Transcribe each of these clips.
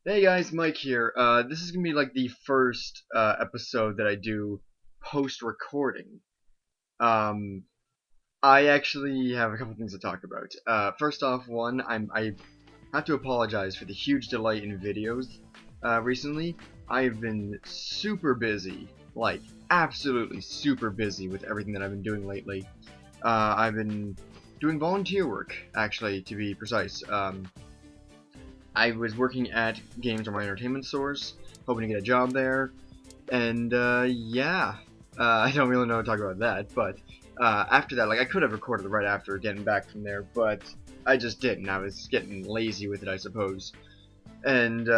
Hey guys, Mike here. This is gonna be like the first episode that I do post-recording. Um, I actually have a couple things to talk about. First off, I have to apologize for the huge delay in videos recently. I've been super busy, like absolutely super busy with everything that I've been doing lately. I've been doing volunteer work, actually, to be precise. I was working at Games or My Entertainment Source, hoping to get a job there, and yeah, I don't really know how to talk about that, but after that, like, I could have recorded right after getting back from there, but I just didn't. I was getting lazy with it, I suppose. And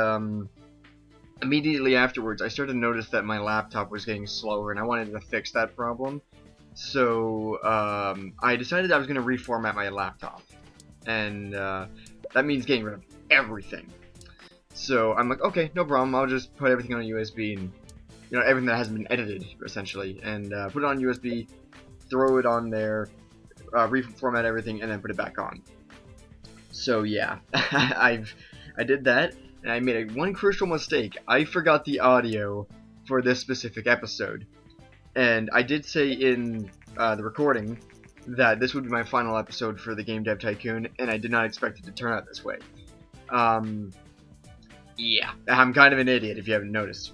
immediately afterwards, I started to notice that my laptop was getting slower, and I wanted to fix that problem. So I decided I was going to reformat my laptop, and that means getting rid of everything. So I'm like, okay, no problem. I'll just put everything on a USB and everything that hasn't been edited essentially, and put it on USB, throw it on there, reformat everything, and then put it back on. So yeah, I did that, and I made one crucial mistake. I forgot the audio for this specific episode, and I did say in the recording that this would be my final episode for the game Dev Tycoon, and I did not expect it to turn out this way. Yeah, I'm kind of an idiot if you haven't noticed.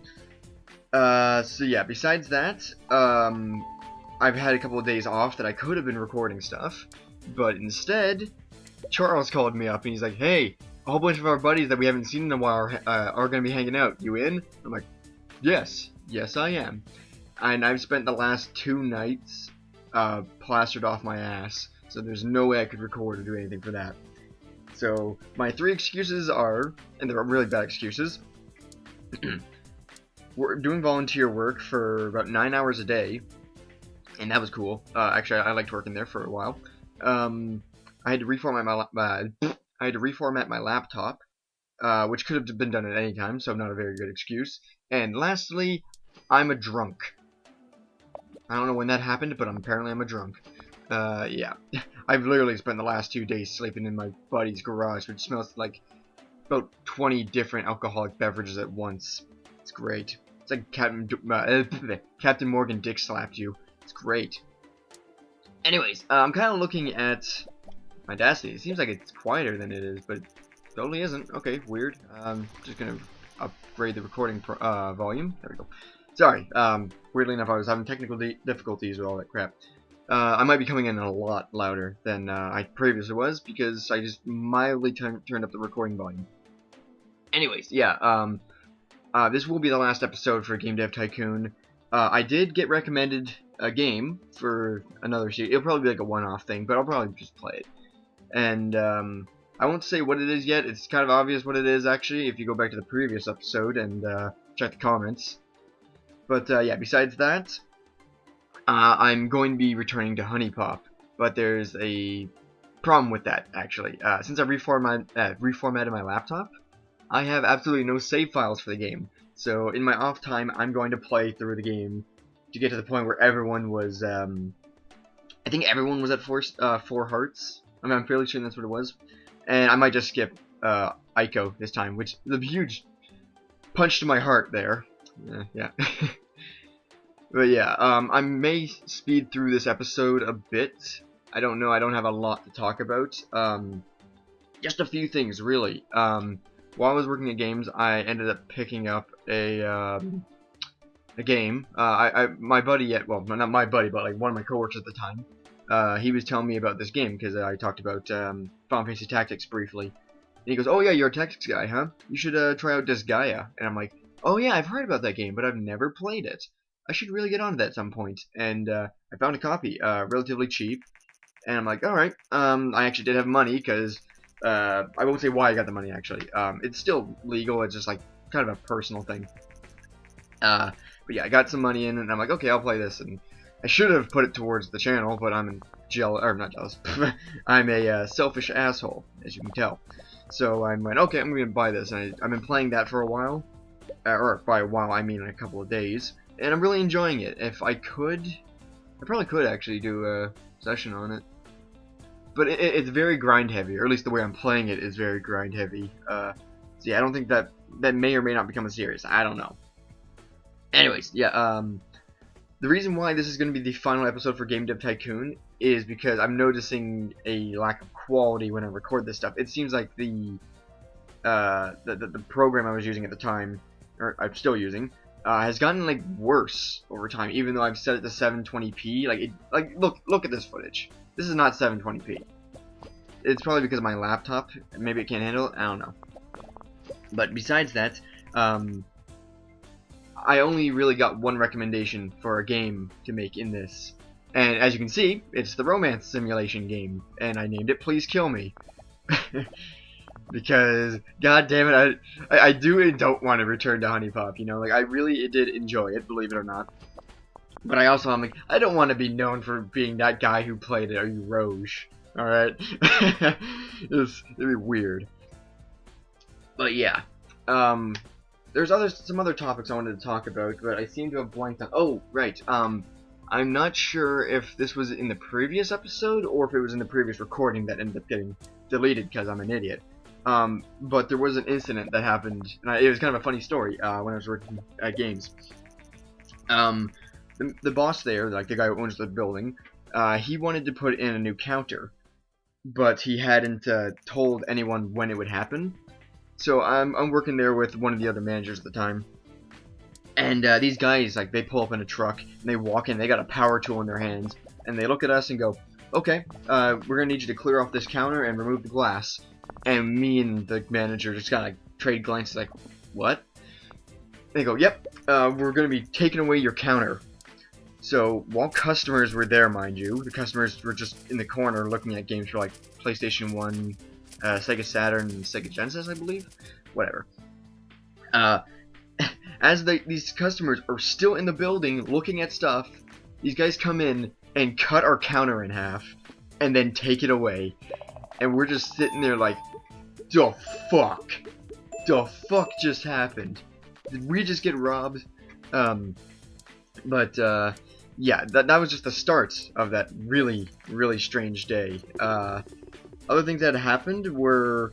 So yeah, besides that, I've had a couple of days off that I could have been recording stuff, but instead, Charles called me up and he's like, hey, a whole bunch of our buddies that we haven't seen in a while are going to be hanging out. You in? I'm like, yes I am. And I've spent the last 2 nights plastered off my ass, so there's no way I could record or do anything for that. So my 3 excuses are, and they're really bad excuses, we're doing volunteer work for about 9 hours a day, and that was cool. Actually, I liked working there for a while. I had to reformat my laptop, which could have been done at any time, so not a very good excuse. And lastly, I'm a drunk. I don't know when that happened, but apparently I'm a drunk. Yeah. I've literally spent the last 2 days sleeping in my buddy's garage, which smells like about 20 different alcoholic beverages at once. It's great. It's like Captain Morgan dick slapped you. It's great. Anyways, I'm kind of looking at my Audacity. It seems like it's quieter than it is, but it totally isn't. Okay, weird. Just gonna upgrade the recording volume. There we go. Sorry. Weirdly enough, I was having technical difficulties with all that crap. I might be coming in a lot louder than I previously was because I just mildly turned up the recording volume. Anyways, yeah, this will be the last episode for Game Dev Tycoon. I did get recommended a game for another series. It'll probably be like a one-off thing, but I'll probably just play it. And I won't say what it is yet. It's kind of obvious what it is, actually, if you go back to the previous episode and check the comments. But yeah, besides that, I'm going to be returning to Honey Pop, but there's a problem with that, actually. Since I reformatted my laptop, I have absolutely no save files for the game. So in my off time, I'm going to play through the game to get to the point where everyone was, I think everyone was at 4 hearts. I mean, I'm fairly sure that's what it was. And I might just skip Ico this time, which is a huge punch to my heart there. Yeah. But yeah, I may speed through this episode a bit. I don't know, I don't have a lot to talk about. Just a few things, really. While I was working at games, I ended up picking up a game. My buddy, well, not my buddy, but like one of my coworkers at the time, he was telling me about this game because I talked about Final Fantasy Tactics briefly. And he goes, "Oh yeah, you're a tactics guy, huh? You should try out Disgaea." And I'm like, "Oh yeah, I've heard about that game, but I've never played it. I should really get onto that at some point." And I found a copy, relatively cheap. And I'm like, alright, I actually did have money, because, I won't say why I got the money, actually. It's still legal, it's just, like, kind of a personal thing. But yeah, I got some money in, and I'm like, okay, I'll play this, and I should have put it towards the channel, but I'm not jealous, I'm a selfish asshole, as you can tell. So I went, okay, I'm gonna buy this, and I've been playing that for a while, or by a while, I mean a couple of days, and I'm really enjoying it. If I could, I probably could actually do a session on it. But it's very grind heavy, or at least the way I'm playing it is very grind heavy. So yeah, I don't think that may or may not become a series. I don't know. Anyways, yeah, the reason why this is going to be the final episode for Dev Tycoon is because I'm noticing a lack of quality when I record this stuff. It seems like the program I was using at the time, or I'm still using, has gotten like worse over time. Even though I've set it to 720p, look at this footage. This is not 720p. It's probably because of my laptop. Maybe it can't handle it. I don't know. But besides that, I only really got one recommendation for a game to make in this. And as you can see, it's the romance simulation game. And I named it Please Kill Me. Because, god damn it, I do and don't want to return to Honey Pop, you know? Like, I really did enjoy it, believe it or not. But I also, I'm like, I don't want to be known for being that guy who played it, or you Roge. Alright? It'd be weird. But yeah. There's some other topics I wanted to talk about, but I seem to have blanked on. Oh, right. I'm not sure if this was in the previous episode or if it was in the previous recording that ended up getting deleted because I'm an idiot. But there was an incident that happened, and it was kind of a funny story when I was working at games. The boss there, like the guy who owns the building, he wanted to put in a new counter, but he hadn't told anyone when it would happen. So I'm working there with one of the other managers at the time, and these guys, like, they pull up in a truck and they walk in. They got a power tool in their hands, and they look at us and go, "Okay, we're gonna need you to clear off this counter and remove the glass." And me and the manager just kind of like trade glances, like, "What?" They go, "Yep, we're gonna be taking away your counter." So while customers were there, mind you, the customers were just in the corner looking at games for like PlayStation 1. Sega Saturn and Sega Genesis, I believe. Whatever. As these customers are still in the building looking at stuff, these guys come in and cut our counter in half and then take it away. And we're just sitting there like, the fuck? The fuck just happened? Did we just get robbed? Yeah, that was just the start of that really, really strange day. Other things that happened were,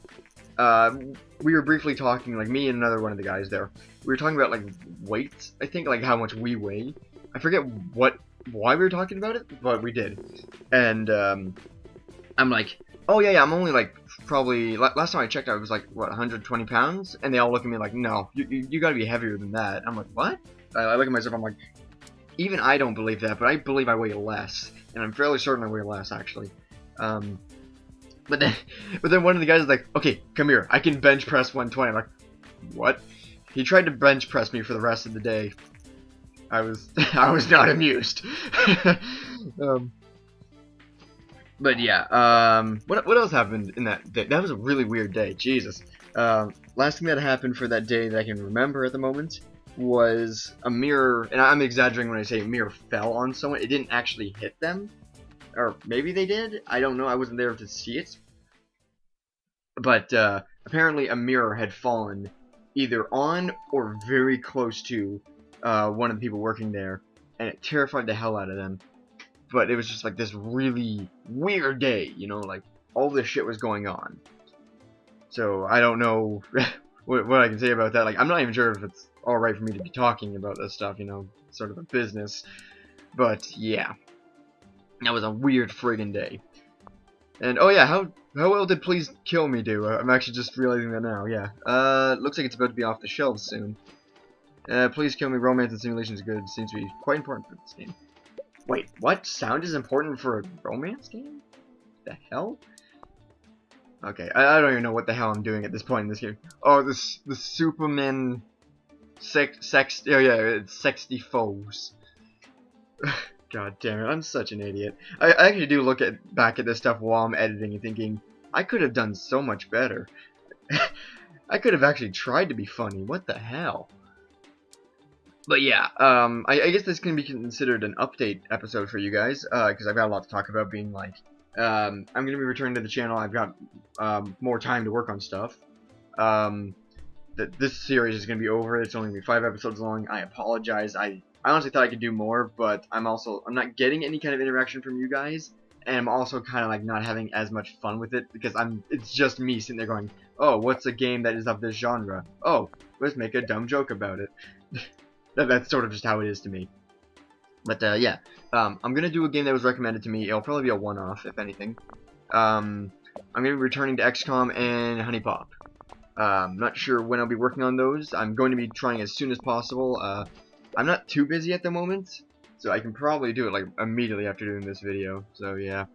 we were briefly talking, like me and another one of the guys there, we were talking about like weights, I think, like how much we weigh. I forget why we were talking about it, but we did. And I'm like, oh yeah, I'm only like, probably, last time I checked I was like, what, 120 pounds? And they all look at me like, no, you gotta be heavier than that. I'm like, what? I look at myself, I'm like, even I don't believe that, but I believe I weigh less. And I'm fairly certain I weigh less, actually. But then one of the guys is like, okay, come here, I can bench press 120. I'm like, what? He tried to bench press me for the rest of the day. I was not amused. But yeah, what else happened in that day? That was a really weird day, Jesus. Last thing that happened for that day that I can remember at the moment was a mirror, and I'm exaggerating when I say a mirror fell on someone. It didn't actually hit them. Or maybe they did? I don't know, I wasn't there to see it. But apparently a mirror had fallen either on or very close to one of the people working there, and it terrified the hell out of them. But it was just like this really weird day, you know, like all this shit was going on. So I don't know what I can say about that. Like, I'm not even sure if it's alright for me to be talking about this stuff, you know, sort of a business. But yeah. That was a weird friggin' day. And oh yeah, how well did Please Kill Me do? I'm actually just realizing that now, yeah. Looks like it's about to be off the shelves soon. Please Kill Me, romance and simulation is good. Seems to be quite important for this game. Wait, what? Sound is important for a romance game? The hell? Okay, I don't even know what the hell I'm doing at this point in this game. Oh, the Superman oh yeah, it's sexy foes. God damn it, I'm such an idiot. I actually do look back at this stuff while I'm editing and thinking, I could have done so much better. I could have actually tried to be funny, what the hell? But yeah, I guess this can be considered an update episode for you guys, because I've got a lot to talk about, being like, I'm going to be returning to the channel, I've got more time to work on stuff. This series is going to be over, it's only going to be 5 episodes long, I apologize, I honestly thought I could do more, but I'm not getting any kind of interaction from you guys, and I'm also kind of like not having as much fun with it because it's just me sitting there going, oh, what's a game that is of this genre? Oh, let's make a dumb joke about it. That's sort of just how it is to me. But yeah, I'm gonna do a game that was recommended to me. It'll probably be a one-off, if anything. I'm gonna be returning to XCOM and Honey Pop. Not sure when I'll be working on those. I'm going to be trying as soon as possible. I'm not too busy at the moment, so I can probably do it like immediately after doing this video. So yeah.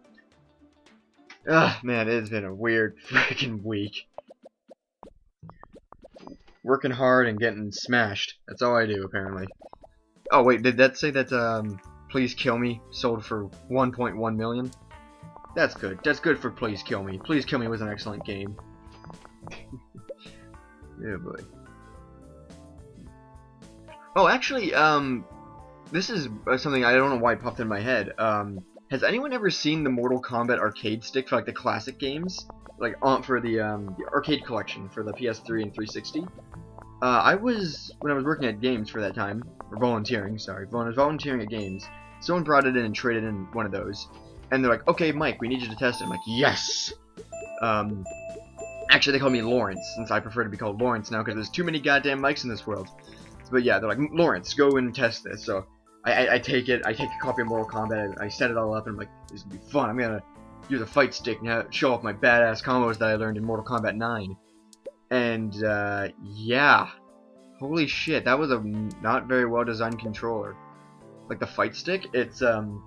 Ugh, man, it's been a weird freaking week. Working hard and getting smashed. That's all I do, apparently. Oh wait, did that say that Please Kill Me sold for 1.1 million? That's good. That's good for Please Kill Me. Please Kill Me was an excellent game. Yeah, boy. Oh, actually, this is something I don't know why it popped in my head. Has anyone ever seen the Mortal Kombat arcade stick for like the classic games, like for the arcade collection for the PS3 and 360? When I was working at games for that time, or volunteering, sorry, when I was volunteering at games, someone brought it in and traded in one of those, and they're like, okay, Mike, we need you to test it. I'm like, yes. Actually, they call me Lawrence, since I prefer to be called Lawrence now, because there's too many goddamn mics in this world. But yeah, they're like, Lawrence, go and test this. So I take it, I take a copy of Mortal Kombat, I set it all up, and I'm like, this is gonna be fun. I'm gonna use a fight stick and show off my badass combos that I learned in Mortal Kombat 9. And yeah, holy shit, that was a not very well designed controller. Like the fight stick, it's I'm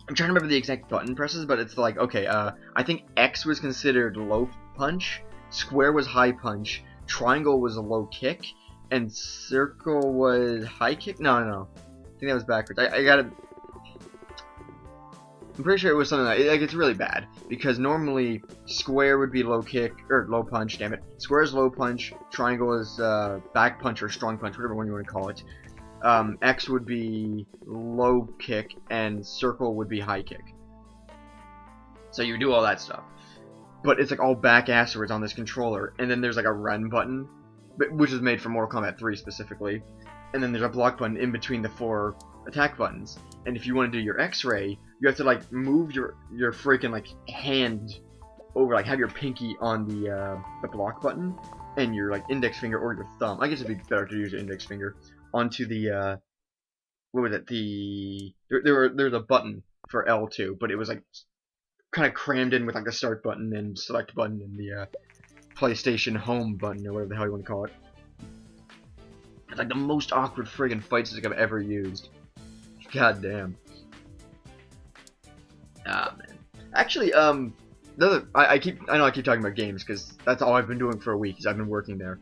trying to remember the exact button presses, but it's like, okay, I think X was considered low punch, square was high punch, triangle was a low kick, and circle was high kick? No. I think that was backwards. I gotta... I'm pretty sure it was something like it's really bad, because normally square would be low kick, or low punch, damn it. Square is low punch, triangle is back punch or strong punch, whatever one you want to call it. X would be low kick, and circle would be high kick. So you do all that stuff. But it's like all back-asswards on this controller, and then there's like a run button, which is made for Mortal Kombat 3 specifically, and then there's a block button in between the 4 attack buttons. And if you want to do your X-ray, you have to like move your freaking like hand over, like have your pinky on the block button, and your like index finger or your thumb. I guess it'd be better to use your index finger onto the what was it? There's a button for L2, but it was like kind of crammed in with like the start button and select button and the PlayStation home button or whatever the hell you want to call it. It's like the most awkward friggin' fight stick I've ever used. God damn. Ah man. Actually, I know I keep talking about games because that's all I've been doing for a week. Is I've been working there.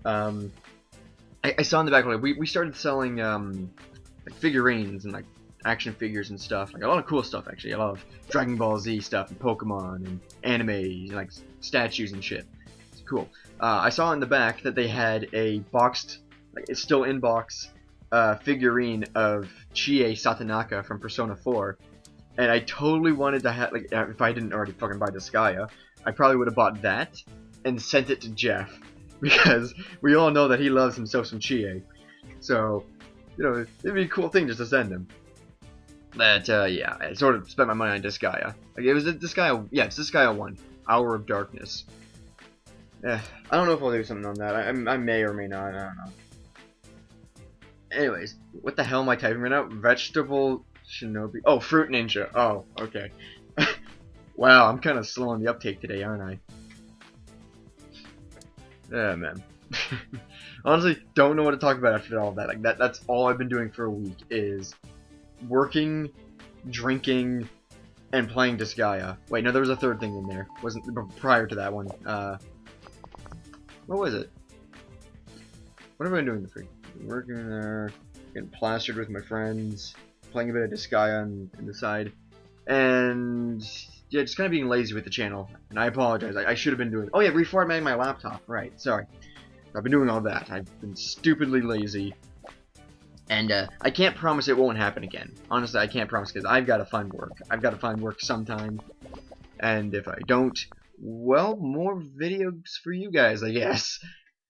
I saw in the back we started selling like figurines and like action figures and stuff, like a lot of cool stuff actually. A lot of Dragon Ball Z stuff and Pokemon and anime and like statues and shit. It's cool. I saw in the back that they had a boxed, like it's still in box, figurine of Chie Satonaka from Persona 4, and I totally wanted to have, like, if I didn't already fucking buy Disgaea, I probably would have bought that and sent it to Jeff, because we all know that he loves himself some Chie. So, you know, it'd be a cool thing just to send him. But, yeah, I sort of spent my money on Disgaea. Like, it was a Disgaea, yeah, it's Disgaea 1, Hour of Darkness. I don't know if I'll do something on that. I may or may not, I don't know. Anyways, what the hell am I typing right now? Vegetable Shinobi. Oh, Fruit Ninja. Oh, okay. Wow, I'm kind of slow on the uptake today, aren't I? Yeah, man. Honestly, don't know what to talk about after all that. Like that's all I've been doing for a week is working, drinking, and playing Disgaea. Wait, no, there was a third thing in there. Wasn't prior to that one. What was it? What am I doing for? Working there, getting plastered with my friends, playing a bit of Disgaea on the side, and yeah, just kind of being lazy with the channel. And I apologize. I should have been doing. Oh yeah, reformatting my laptop. Right. Sorry. I've been doing all that. I've been stupidly lazy, and I can't promise it won't happen again. Honestly, I can't promise because I've got to find work. I've got to find work sometime, and if I don't, well, more videos for you guys, I guess.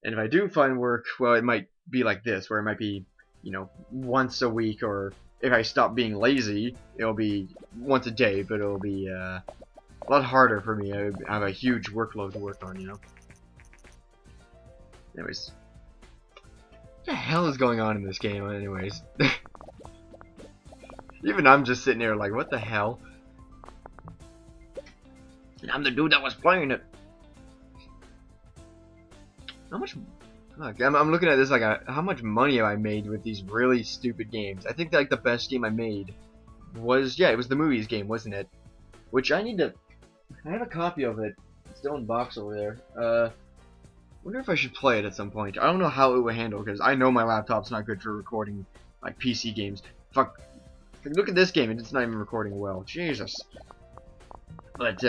And if I do find work, well, it might be like this, where it might be, you know, once a week or if I stop being lazy, it'll be once a day, but it'll be a lot harder for me. I have a huge workload to work on, you know. Anyways, what the hell is going on in this game? Anyways, even I'm just sitting there like, what the hell? And I'm the dude that was playing it. How much? Look, I'm looking at this like, how much money have I made with these really stupid games? I think like the best game I made was, yeah, it was the movies game, wasn't it? Which I need to. I have a copy of it. It's still in the box over there. Wonder if I should play it at some point. I don't know how it would handle because I know my laptop's not good for recording like PC games. Fuck. Look at this game, and it's not even recording well. Jesus. But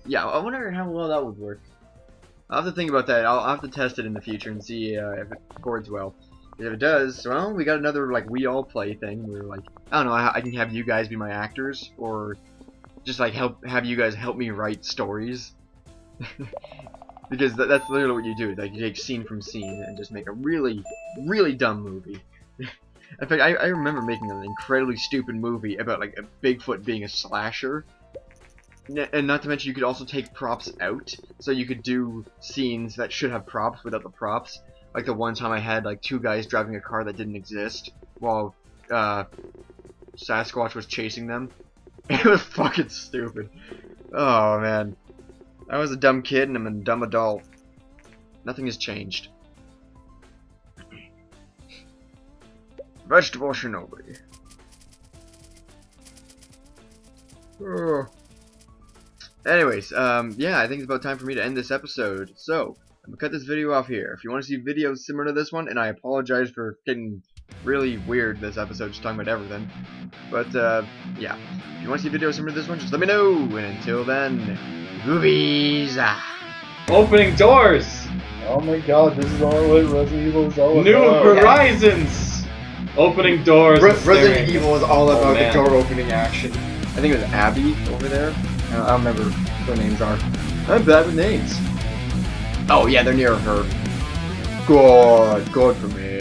yeah, I wonder how well that would work. I'll have to think about that. I'll have to test it in the future and see if it records well. If it does, well, we got another like we all play thing where like I don't know, I can have you guys be my actors or just like have you guys help me write stories. Because that's literally what you do. Like you take scene from scene and just make a really, really dumb movie. In fact, I remember making an incredibly stupid movie about like a Bigfoot being a slasher. And not to mention, you could also take props out, so you could do scenes that should have props without the props. Like the one time I had like two guys driving a car that didn't exist while Sasquatch was chasing them. It was fucking stupid. Oh man. I was a dumb kid and I'm a dumb adult. Nothing has changed. Vegetable Shinobi. Oh. Anyways, yeah, I think it's about time for me to end this episode. So, I'm gonna cut this video off here. If you want to see videos similar to this one, and I apologize for getting really weird this episode, just talking about everything. But, yeah. If you want to see videos similar to this one, just let me know. And until then, goobies! Opening doors! Oh my god, this is all what Resident Evil is all about. New horizons! Opening doors. Resident Evil is all about the man. door opening action. I think it was Abby over there. I don't remember what their names are. I'm bad with names. Oh yeah, they're near her. Good for me.